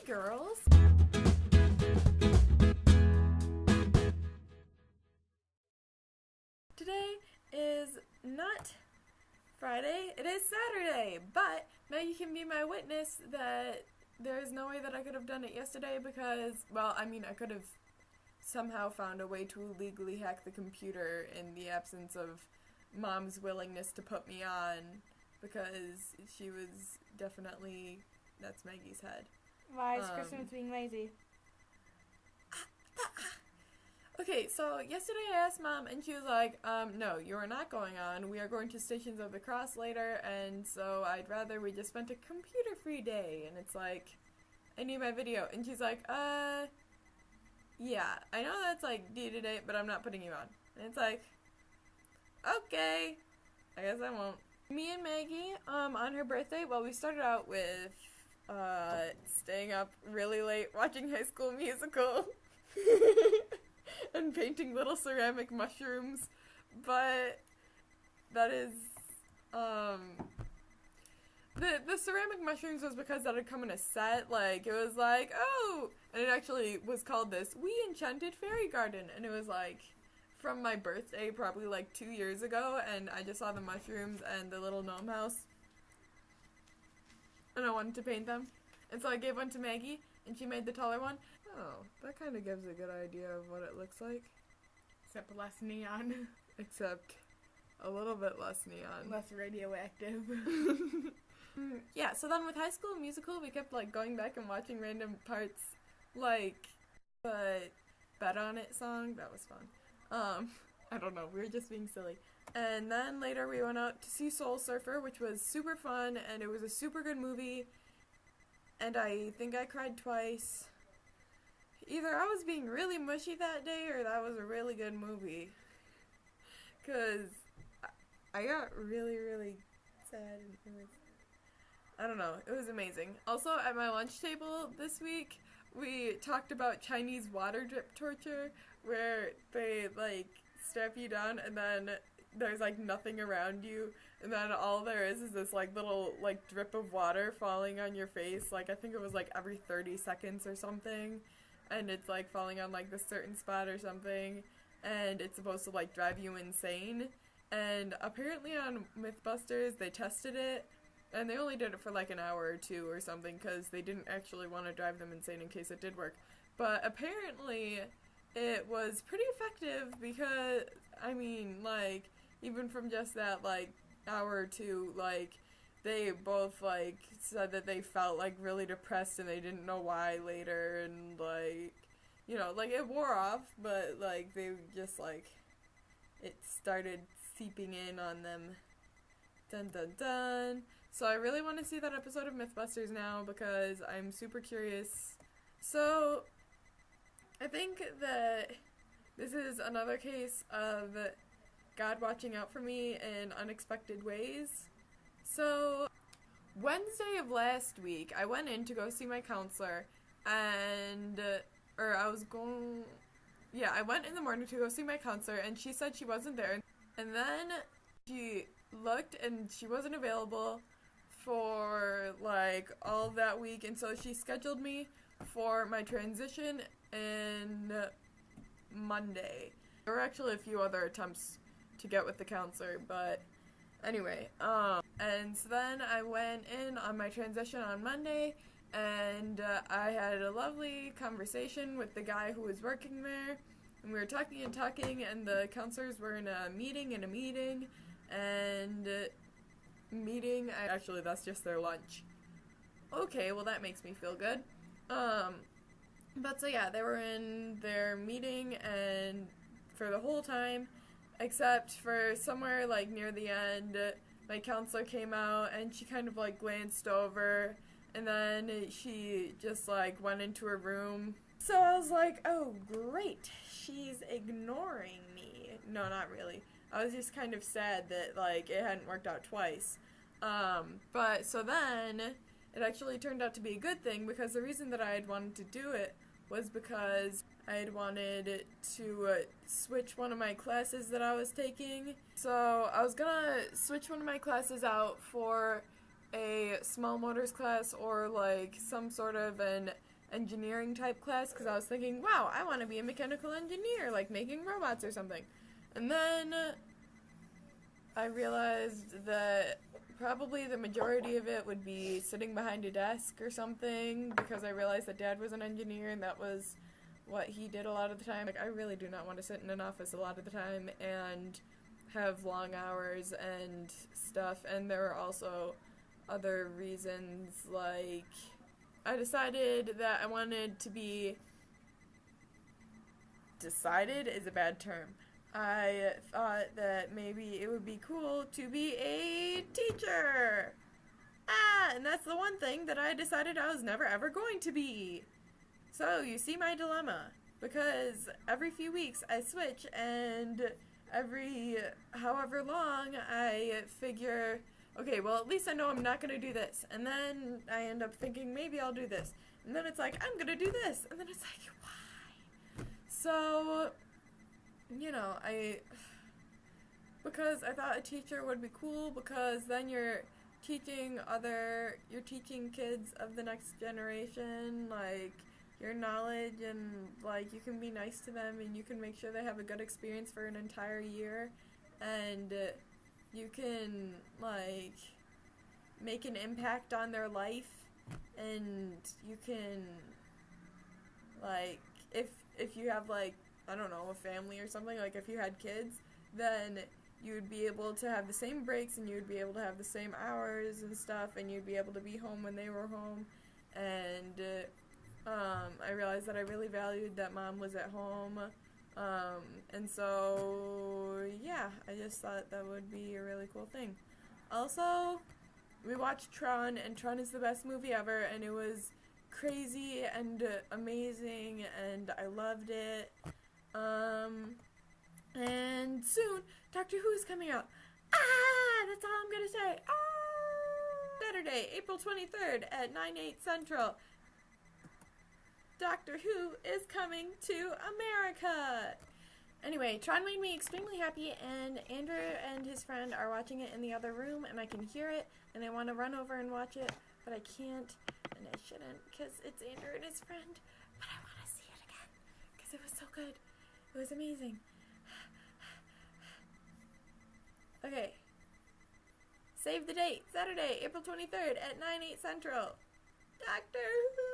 girls! Today is not Friday, it is Saturday, but Maggie can be my witness that there's no way that I could have done it yesterday because, well, I mean, I could have somehow found a way to illegally hack the computer in the absence of Mom's willingness to put me on, because she was definitely, that's Maggie's head. Why is Kristen being lazy? Okay, so yesterday I asked Mom, and she was like, no, you are not going on. We are going to Stations of the Cross later, and so I'd rather we just spent a computer-free day. And it's like, I need my video. And she's like, yeah, I know that's like due to date, but I'm not putting you on. And it's like, okay, I guess I won't. Me and Maggie, on her birthday, well, we started out with, staying up really late watching High School Musical. And painting little ceramic mushrooms, but that is, the ceramic mushrooms was because that had come in a set, like, it was like, oh, and it actually was called this We Enchanted Fairy Garden, and it was like, from my birthday, probably like 2 years ago, and I just saw the mushrooms and the little gnome house, and I wanted to paint them, and so I gave one to Maggie, and she made the taller one. Oh, that kind of gives a good idea of what it looks like. Except less neon. Except a little bit less neon. Less radioactive. Yeah, so then with High School Musical, we kept like going back and watching random parts, like the Bet On It song. That was fun. I don't know, we were just being silly. And then later we went out to see Soul Surfer, which was super fun, and it was a super good movie. And I think I cried twice. Either I was being really mushy that day, or that was a really good movie. Because I got really, really sad. And it was, I don't know, it was amazing. Also, at my lunch table this week, we talked about Chinese water drip torture, where they, like, strap you down, and then there's, like, nothing around you, and then all there is this, like, little, like, drip of water falling on your face. Like, I think it was, like, every 30 seconds or something. And it's like falling on like this certain spot or something, and it's supposed to like drive you insane. And apparently on Mythbusters they tested it, and they only did it for like an hour or two or something, because they didn't actually want to drive them insane in case it did work. But apparently it was pretty effective, because I mean, like, even from just that like hour or two, like, they both, like, said that they felt, like, really depressed and they didn't know why later, and, like, you know, like, it wore off, but, like, they just, like, it started seeping in on them. Dun dun dun. So I really want to see that episode of Mythbusters now, because I'm super curious. So, I think that this is another case of God watching out for me in unexpected ways. So, Wednesday of last week, I went in to go see my counselor, and, I went in the morning to go see my counselor, and she said she wasn't there, and then she looked, and she wasn't available for, like, all of that week, and so she scheduled me for my transition in Monday. There were actually a few other attempts to get with the counselor, but anyway, and so then I went in on my transition on Monday, and I had a lovely conversation with the guy who was working there, and we were talking, and the counselors were in a meeting, actually that's just their lunch. Okay, well that makes me feel good. But so yeah, they were in their meeting, and for the whole time, except for somewhere, like, near the end, my counselor came out, and she kind of, like, glanced over, and then she just, like, went into her room. So I was like, oh, great, she's ignoring me. No, not really. I was just kind of sad that, like, it hadn't worked out twice. But so then, it actually turned out to be a good thing, because the reason that I had wanted to do it was because I had wanted to switch one of my classes that I was taking. So I was gonna switch one of my classes out for a small motors class, or like some sort of an engineering type class because I was thinking, wow, I want to be a mechanical engineer, like making robots or something. And then I realized that probably the majority of it would be sitting behind a desk or something, because I realized that Dad was an engineer and that was what he did a lot of the time. Like, I really do not want to sit in an office a lot of the time and have long hours and stuff. And there were also other reasons, like I decided that I wanted to be, decided is a bad term. I thought that maybe it would be cool to be a teacher. And that's the one thing that I decided I was never ever going to be. So you see my dilemma, because every few weeks I switch, and every however long I figure, okay, well, at least I know I'm not going to do this. And then I end up thinking, maybe I'll do this. And then it's like, I'm going to do this. And then it's like, why? So, you know, because I thought a teacher would be cool, because then you're teaching kids of the next generation, like, your knowledge, and, like, you can be nice to them, and you can make sure they have a good experience for an entire year, and you can, like, make an impact on their life, and you can, like, if you have, like, I don't know, a family or something, like, if you had kids, then you would be able to have the same breaks, and you would be able to have the same hours and stuff, and you'd be able to be home when they were home, and I realized that I really valued that Mom was at home, and so, yeah, I just thought that would be a really cool thing. Also, we watched Tron, and Tron is the best movie ever, and it was crazy and amazing, and I loved it. And soon, Doctor Who is coming out. That's all I'm gonna say. Saturday, April 23rd at 9/8 Central. Doctor Who is coming to America. Anyway, Tron made me extremely happy, and Andrew and his friend are watching it in the other room, and I can hear it, and I want to run over and watch it, but I can't, and I shouldn't, because it's Andrew and his friend, but I want to see it again, because it was so good. It was amazing. Okay. Save the date, Saturday, April 23rd at 9/8 Central. Doctor Who!